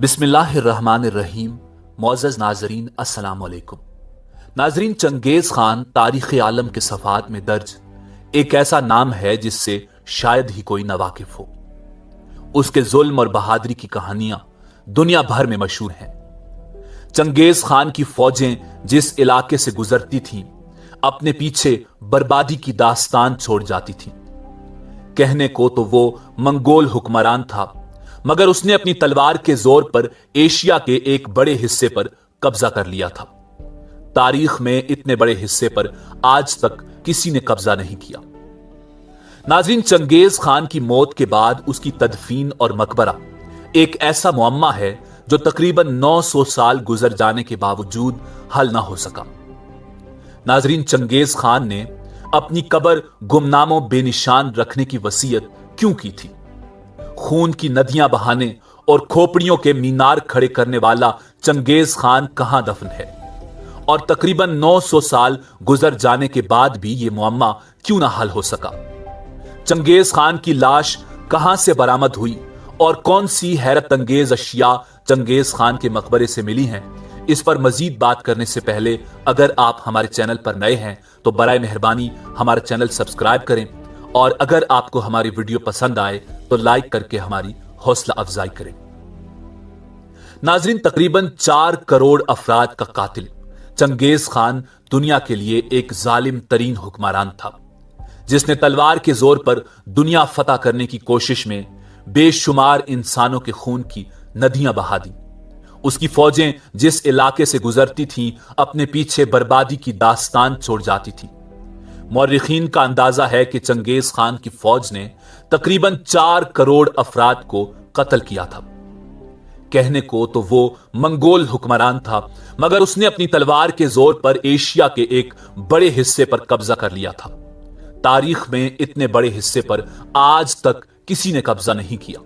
बिस्मिल्लाहिर्रहमानिर्रहीम। मुअज़्ज़ज़ नाज़रीन, अस्सलाम वालेकुम। नाज़रीन, चंगेज़ खान तारीख़ आलम के सफ़ात में दर्ज एक ऐसा नाम है जिससे शायद ही कोई नावाकिफ हो। उसके जुल्म और बहादुरी की कहानियां दुनिया भर में मशहूर हैं। चंगेज़ खान की फौजें जिस इलाके से गुजरती थीं, अपने पीछे बर्बादी की दास्तान छोड़ जाती थीं। कहने को तो वो मंगोल हुक्मरान था, मगर उसने अपनी तलवार के जोर पर एशिया के एक बड़े हिस्से पर कब्जा कर लिया था। तारीख में इतने बड़े हिस्से पर आज तक किसी ने कब्जा नहीं किया। नाज़रीन, चंगेज़ खान की मौत के बाद उसकी तदफीन और मकबरा एक ऐसा मुअम्मा है जो तकरीबन 900 साल गुजर जाने के बावजूद हल ना हो सका। नाज़रीन, चंगेज़ खान ने अपनी कब्र गुमनामों बेनिशान रखने की वसीयत क्यों की थी? खून की नदियां बहाने और खोपड़ियों के मीनार खड़े करने वाला चंगेज़ खान कहां दफन है? और तकरीबन 900 साल गुजर जाने के बाद भी यह मुअम्मा क्यों ना हल हो सका? चंगेज़ खान की लाश कहां से बरामद हुई और कौन सी हैरत अंगेज अशिया चंगेज़ खान के मकबरे से मिली हैं? इस पर मजीद बात करने से पहले अगर आप हमारे चैनल पर नए हैं तो बराए मेहरबानी हमारा चैनल सब्सक्राइब करें, और अगर आपको हमारी वीडियो पसंद आए तो लाइक करके हमारी हौसला अफजाई करें। नाज़रीन, तकरीबन 4 करोड़ अफराद का कातिल चंगेज़ खान दुनिया के लिए एक जालिम तरीन हुक्मरान था, जिसने तलवार के जोर पर दुनिया फतह करने की कोशिश में बेशुमार इंसानों के खून की नदियां बहा दी। उसकी फौजें जिस इलाके से गुजरती थीं, अपने पीछे बर्बादी की दास्तान छोड़ जाती थी। मौर्रिखीन का अंदाजा है कि चंगेज़ खान की फौज ने तकरीबन 4 करोड़ अफराद को कत्ल किया था। कहने को तो वो मंगोल हुक्मरान था, मगर उसने अपनी तलवार के जोर पर एशिया के एक बड़े हिस्से पर कब्जा कर लिया था। तारीख में इतने बड़े हिस्से पर आज तक किसी ने कब्जा नहीं किया।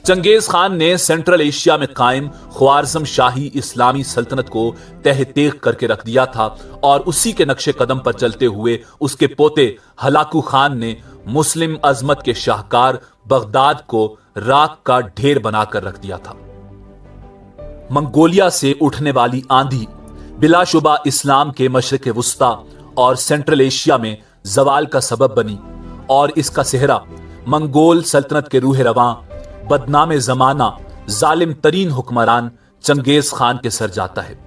चंगेज़ खान ने सेंट्रल एशिया में कायम ख्वारिज़म शाही इस्लामी सल्तनत को तहतेक करके रख दिया था, और उसी के नक्शे कदम पर चलते हुए उसके पोते हलाकू खान ने मुस्लिम अजमत के शाहकार बगदाद को राख का ढेर बनाकर रख दिया था। मंगोलिया से उठने वाली आंधी बिलाशुबा इस्लाम के मशरिक़ वुस्ता और सेंट्रल एशिया में जवाल का सबब बनी, और इसका सेहरा मंगोल सल्तनत के रूह रवां बदनाम जमाना जालिम तरीन हुक्मरान चंगेज़ खान के सर जाता है,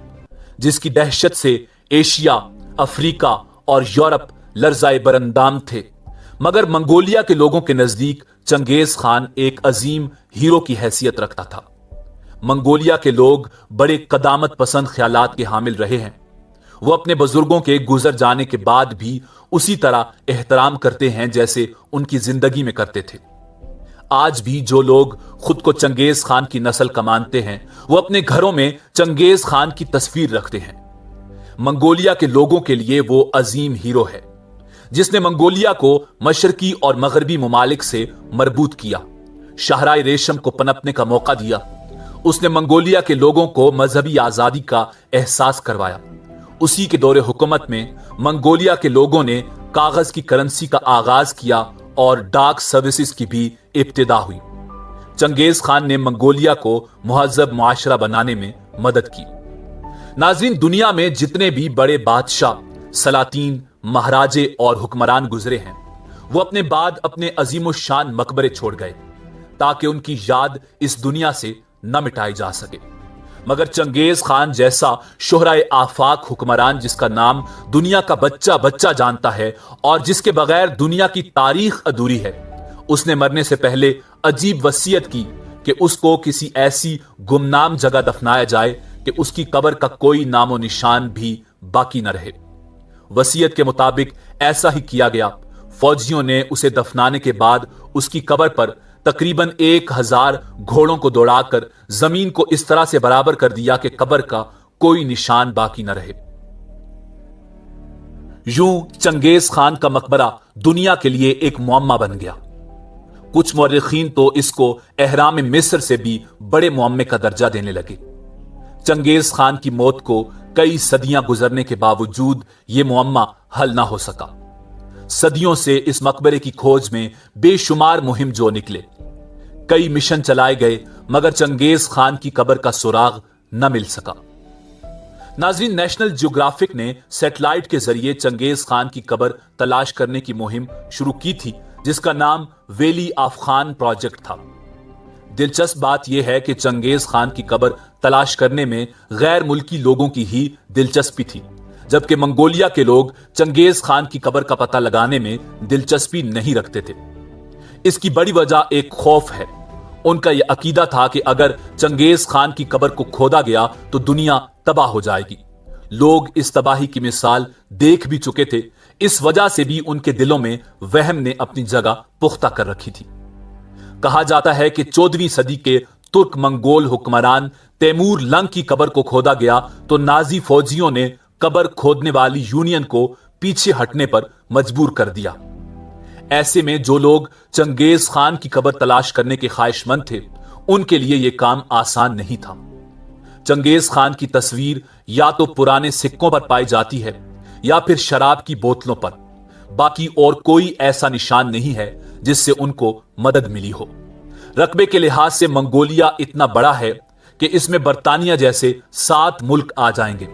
जिसकी दहशत से एशिया, अफ्रीका और यूरोप लर्जाए बरंदाम थे। मगर मंगोलिया के लोगों के नजदीक चंगेज़ खान एक अजीम हीरो की हैसियत रखता था। मंगोलिया के लोग बड़े कदामत पसंद ख्यालात के हामिल रहे हैं। वो अपने बुजुर्गों के गुजर जाने के बाद भी उसी तरह एहतराम करते हैं जैसे उनकी जिंदगी में करते थे। आज भी जो लोग खुद को चंगेज़ खान की नस्ल का मानते हैं, वो अपने घरों में चंगेज़ खान की तस्वीर रखते हैं। मंगोलिया के लोगों के लिए वो अजीम हीरो है, जिसने मंगोलिया को मशरकी और मगरबी ममालिक से मरबूत किया, शाहराए रेशम को पनपने का मौका दिया। उसने मंगोलिया के लोगों को मजहबी आजादी का एहसास करवाया। उसी के दौरे हुकूमत में मंगोलिया के लोगों ने कागज की करेंसी का आगाज किया और डाक सर्विसेज की भी इब्तिदा हुई। चंगेज़ खान ने मंगोलिया को मुहज़्ज़ब मुआशरा बनाने में मदद की। नाज़रीन, दुनिया में जितने भी बड़े बादशाह, सलातीन, महाराजे और हुक्मरान गुजरे हैं, वो अपने बाद अपने अजीमुशान मकबरे छोड़ गए ताकि उनकी याद इस दुनिया से न मिटाई जा सके। मगर चंगेज़ खान जैसा शोहराए आफाक हुक्मरान, जिसका नाम दुनिया का बच्चा बच्चा जानता है और जिसके बगैर दुनिया की तारीख अधूरी है, उसने मरने से पहले अजीब वसीयत की कि उसको किसी ऐसी गुमनाम जगह दफनाया जाए कि उसकी कब्र का कोई नामो निशान भी बाकी न रहे। वसीयत के मुताबिक ऐसा ही किया गया। फौजियों ने उसे दफनाने के बाद उसकी कब्र पर तकरीबन 1000 घोड़ों को दौड़ाकर जमीन को इस तरह से बराबर कर दिया कि कब्र का कोई निशान बाकी न रहे। यूं चंगेज़ खान का मकबरा दुनिया के लिए एक मुअम्मा बन गया। कुछ मौर्रिखीन तो इसको एहराम मिस्र से भी बड़े मुअम्मे का दर्जा देने लगे। चंगेज़ खान की मौत को कई सदियां गुजरने के बावजूद यह मुअम्मा हल ना हो सका। सदियों से इस मकबरे की खोज में बेशुमार मुहिम जो निकले। कई मिशन चलाए गए मगर चंगेज खान की कब्र का सुराग न मिल सका। नाज़रीन, नेशनल जियोग्राफिक ने सैटेलाइट के जरिए चंगेज खान की कब्र तलाश करने की मुहिम शुरू की थी, जिसका नाम वैली ऑफ खान प्रोजेक्ट था। दिलचस्प बात यह है कि चंगेज खान की कब्र तलाश करने में गैर मुल्की लोगों की ही दिलचस्पी थी, जबकि मंगोलिया के लोग चंगेज खान की कब्र का पता लगाने में दिलचस्पी नहीं रखते थे। इसकी बड़ी वजह एक खौफ है। उनका यह अकीदा था कि अगर चंगेज खान की कब्र को खोदा गया तो दुनिया तबाह हो जाएगी। लोग इस तबाही की मिसाल देख भी चुके थे। इस वजह से भी उनके दिलों में वहम ने अपनी जगह पुख्ता कर रखी थी। कहा जाता है कि 14वीं सदी के तुर्क मंगोल हुक्मरान तैमूर लंग की कब्र को खोदा गया तो नाजी फौजियों ने कब्र खोदने वाली यूनियन को पीछे हटने पर मजबूर कर दिया। ऐसे में जो लोग चंगेज खान की कब्र तलाश करने के ख्वाहिशमंद थे, उनके लिए यह काम आसान नहीं था। चंगेज खान की तस्वीर या तो पुराने सिक्कों पर पाई जाती है या फिर शराब की बोतलों पर। बाकी और कोई ऐसा निशान नहीं है जिससे उनको मदद मिली हो। रकबे के लिहाज से मंगोलिया इतना बड़ा है कि इसमें बर्तानिया जैसे 7 मुल्क आ जाएंगे।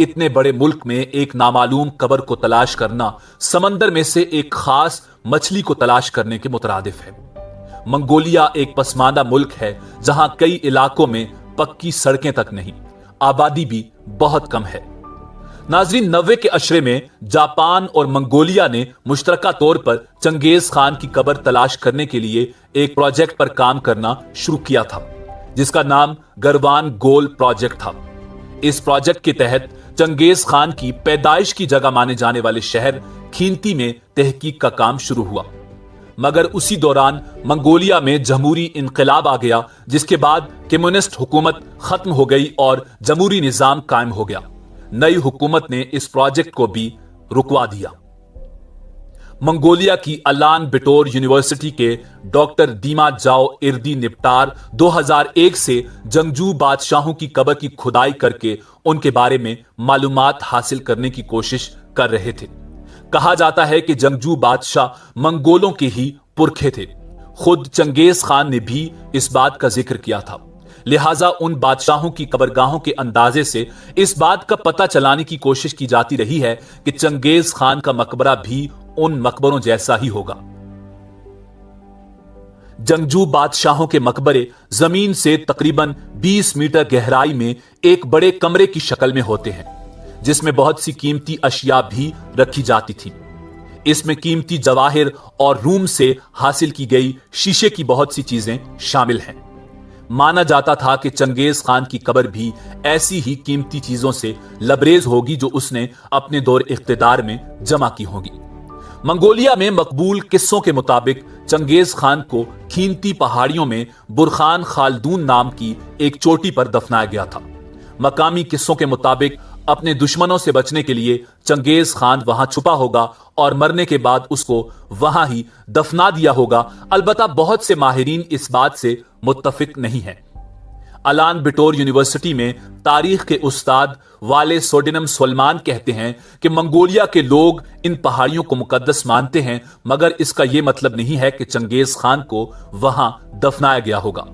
इतने बड़े मुल्क में एक नामालूम कब्र को तलाश करना समंदर में से एक खास मछली को तलाश करने के मुतरादिफ है। मंगोलिया एक पसमानदा मुल्क है जहां कई इलाकों में पक्की सड़कें तक नहीं, आबादी भी बहुत कम है। नाज़रीन, 90 के अशरे में जापान और मंगोलिया ने मुश्तरका तौर पर चंगेज खान की कब्र तलाश करने के लिए एक प्रोजेक्ट पर काम करना शुरू किया था, जिसका नाम गरवान गोल प्रोजेक्ट था। इस प्रोजेक्ट के तहत चंगेज खान की पैदाइश की जगह माने जाने वाले शहर खींती में तहकीक का काम शुरू हुआ, मगर उसी दौरान मंगोलिया में जमहूरी इनकलाब आ गया, जिसके बाद कम्युनिस्ट हुकूमत खत्म हो गई और जमहूरी निजाम कायम हो गया। नई हुकूमत ने इस प्रोजेक्ट को भी रुकवा दिया। मंगोलिया की अलान बिटोर यूनिवर्सिटी के डॉक्टर दीमा जाओ इर्दी निपटार 2001 से जंगजू बादशाहों की कब्र की खुदाई करके उनके बारे में मालूमात हासिल करने की कोशिश कर रहे थे। कहा जाता है कि जंगजू बादशाह मंगोलों के ही पुरखे थे। खुद चंगेज खान ने भी इस बात का जिक्र किया था। लिहाजा उन बादशाहों की कब्रगाहों के अंदाजे से इस बात का पता चलाने की कोशिश की जाती रही है कि चंगेज खान का मकबरा भी उन मकबरों जैसा ही होगा। जंगजू बादशाहों के मकबरे जमीन से तकरीबन 20 मीटर गहराई में एक बड़े कमरे की शक्ल में होते हैं, जिसमें बहुत सी कीमती अशिया भी रखी जाती थी। इसमें कीमती जवाहिर और रूम से हासिल की गई शीशे की बहुत सी चीजें शामिल हैं। माना जाता था कि चंगेज खान की कब्र भी ऐसी ही कीमती चीजों से लबरेज होगी जो उसने अपने दौर इख्तिदार में जमा की होगी। मंगोलिया में मकबूल किस्सों के मुताबिक चंगेज खान को खींती पहाड़ियों में बुरखान खालदून नाम की एक चोटी पर दफनाया गया था। मकामी किस्सों के मुताबिक अपने दुश्मनों से बचने के लिए चंगेज खान वहां छुपा होगा और मरने के बाद उसको वहां ही दफना दिया होगा। अलबत्ता बहुत से माहिरीन इस बात से मुत्तफिक नहीं है। अलान बिटोर यूनिवर्सिटी में तारीख के उस्ताद वाले सोडिनम सलमान कहते हैं कि मंगोलिया के लोग इन पहाड़ियों को मुकद्दस मानते हैं, मगर इसका यह मतलब नहीं है कि चंगेज खान को वहां दफनाया गया होगा।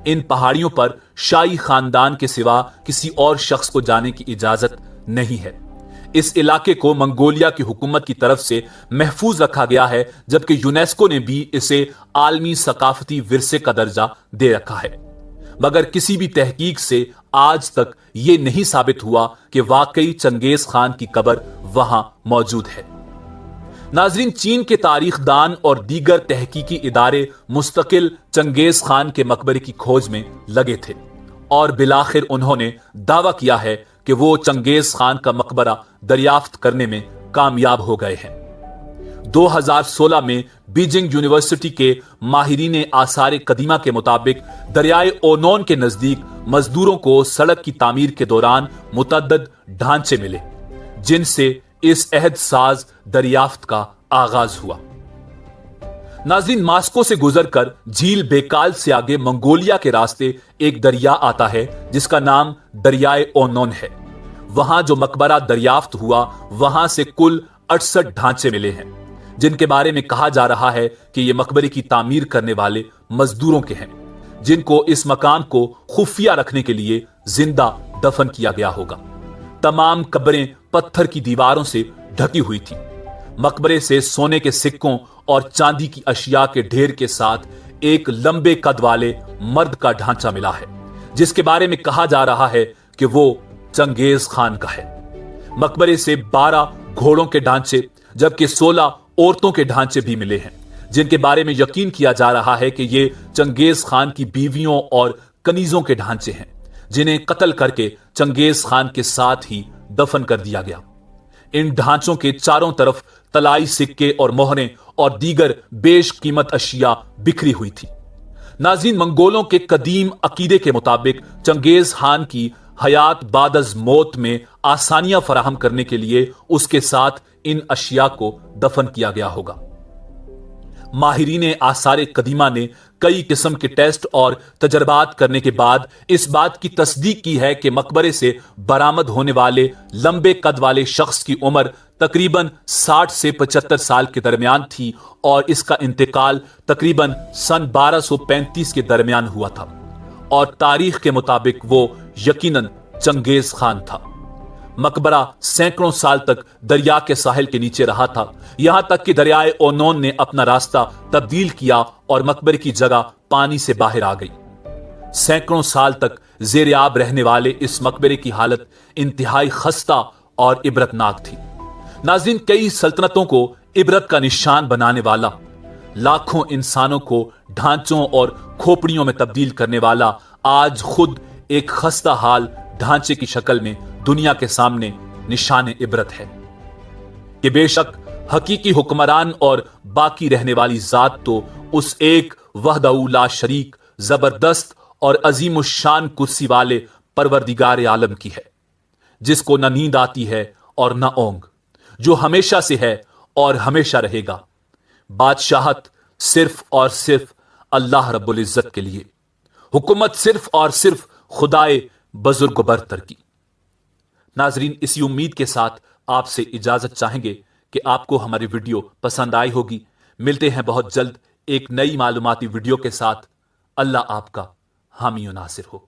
इन पहाड़ियों पर शाही खानदान के सिवा किसी और शख्स को जाने की इजाजत नहीं है। इस इलाके को मंगोलिया की हुकूमत की तरफ से महफूज रखा गया है, जबकि यूनेस्को ने भी इसे आलमी सकाफती विरसे का दर्जा दे रखा है। मगर किसी भी तहकीक से आज तक यह नहीं साबित हुआ कि वाकई चंगेज खान की कब्र वहां मौजूद है। नाजरीन, चीन के तारीखदान और दीगर तहकीकी इदारे मुस्तकिल चंगेज खान के मकबरे की खोज में लगे थे और बिलाखिर उन्होंने दावा किया है कि वो चंगेज खान का मकबरा दरियाफ्त करने में कामयाब हो गए हैं। 2016 में बीजिंग यूनिवर्सिटी के माहिरीन आसार कदीमा के मुताबिक दरियाए ओनोन के नजदीक मजदूरों को सड़क की तामीर के दौरान मुतअद्दिद ढांचे मिले, जिनसे इस अहद साज दरियाफ्त का आगाज हुआ। नाज़रीन, मास्को से गुजरकर झील बेकाल से आगे मंगोलिया के रास्ते एक दरिया आता है जिसका नाम दरियाए ओनोन है। वहां जो मकबरा दरियाफ्त हुआ वहां से कुल 68 ढांचे मिले हैं, جن کے بارے میں کہا جا رہا ہے کہ یہ مقبرے کی تعمیر کرنے والے مزدوروں کے ہیں، جن کو اس مقام کو خفیہ رکھنے کے لیے زندہ دفن کیا گیا ہوگا۔ تمام قبریں پتھر کی دیواروں سے ڈھکی ہوئی تھی۔ مقبرے سے سونے کے سکوں اور چاندی کی اشیاء کے ڈھیر کے ساتھ ایک لمبے قد والے مرد کا ڈھانچہ ملا ہے، جس کے بارے میں کہا جا رہا ہے کہ وہ چنگیز خان کا ہے۔ مقبرے سے 12 گھوڑوں کے ڈھانچے جبکہ 16 عورتوں کے ڈھانچے بھی ملے ہیں، جن کے بارے میں یقین کیا جا رہا ہے کہ یہ چنگیز خان کی بیویوں اور کنیزوں کے ڈھانچے ہیں، جنہیں قتل کر کے چنگیز خان کے ساتھ ہی دفن کر دیا گیا۔ ان ڈھانچوں کے چاروں طرف طلائی سکے اور مہریں اور دیگر بیش قیمت اشیاء بکھری ہوئی تھی۔ ناظرین، منگولوں کے قدیم عقیدے کے مطابق چنگیز خان کی حیات بعد از موت میں آسانیاں فراہم کرنے کے لیے اس کے ساتھ ان اشیاء کو دفن کیا گیا ہوگا۔ ماہرین آثار قدیمہ نے کئی قسم کے ٹیسٹ اور تجربات کرنے کے بعد اس بات کی تصدیق کی ہے کہ مقبرے سے برآمد ہونے والے لمبے قد والے شخص کی عمر تقریباً 60 سے 75 سال کے درمیان تھی اور اس کا انتقال تقریباً سن 1235 کے درمیان ہوا تھا، اور تاریخ کے مطابق وہ یقیناً چنگیز خان تھا۔ مقبرہ سینکڑوں سال تک دریا کے ساحل کے نیچے رہا تھا، یہاں تک کہ دریائے اونون نے اپنا راستہ تبدیل کیا اور مقبرے کی جگہ پانی سے باہر آ گئی۔ سینکڑوں سال تک زیر آب رہنے والے اس مقبرے کی حالت انتہائی خستہ اور عبرتناک تھی۔ ناظرین، کئی سلطنتوں کو عبرت کا نشان بنانے والا، لاکھوں انسانوں کو ڈھانچوں اور کھوپڑیوں میں تبدیل کرنے والا، آج خود ایک خستہ حال ڈھانچے کی شکل میں دنیا کے سامنے نشان عبرت ہے کہ بے شک حقیقی حکمران اور باقی رہنے والی ذات تو اس ایک وحدہ لا شریک، زبردست اور عظیم الشان کرسی والے پروردگار عالم کی ہے، جس کو نہ نیند آتی ہے اور نہ اونگ، جو ہمیشہ سے ہے اور ہمیشہ رہے گا۔ بادشاہت صرف اور صرف اللہ رب العزت کے لیے، حکومت صرف اور صرف خدائے بزرگ و برتر کی۔ ناظرین، اسی امید کے ساتھ آپ سے اجازت چاہیں گے کہ آپ کو ہماری ویڈیو پسند آئی ہوگی۔ ملتے ہیں بہت جلد ایک نئی معلوماتی ویڈیو کے ساتھ۔ اللہ آپ کا حامی و ناصر ہو۔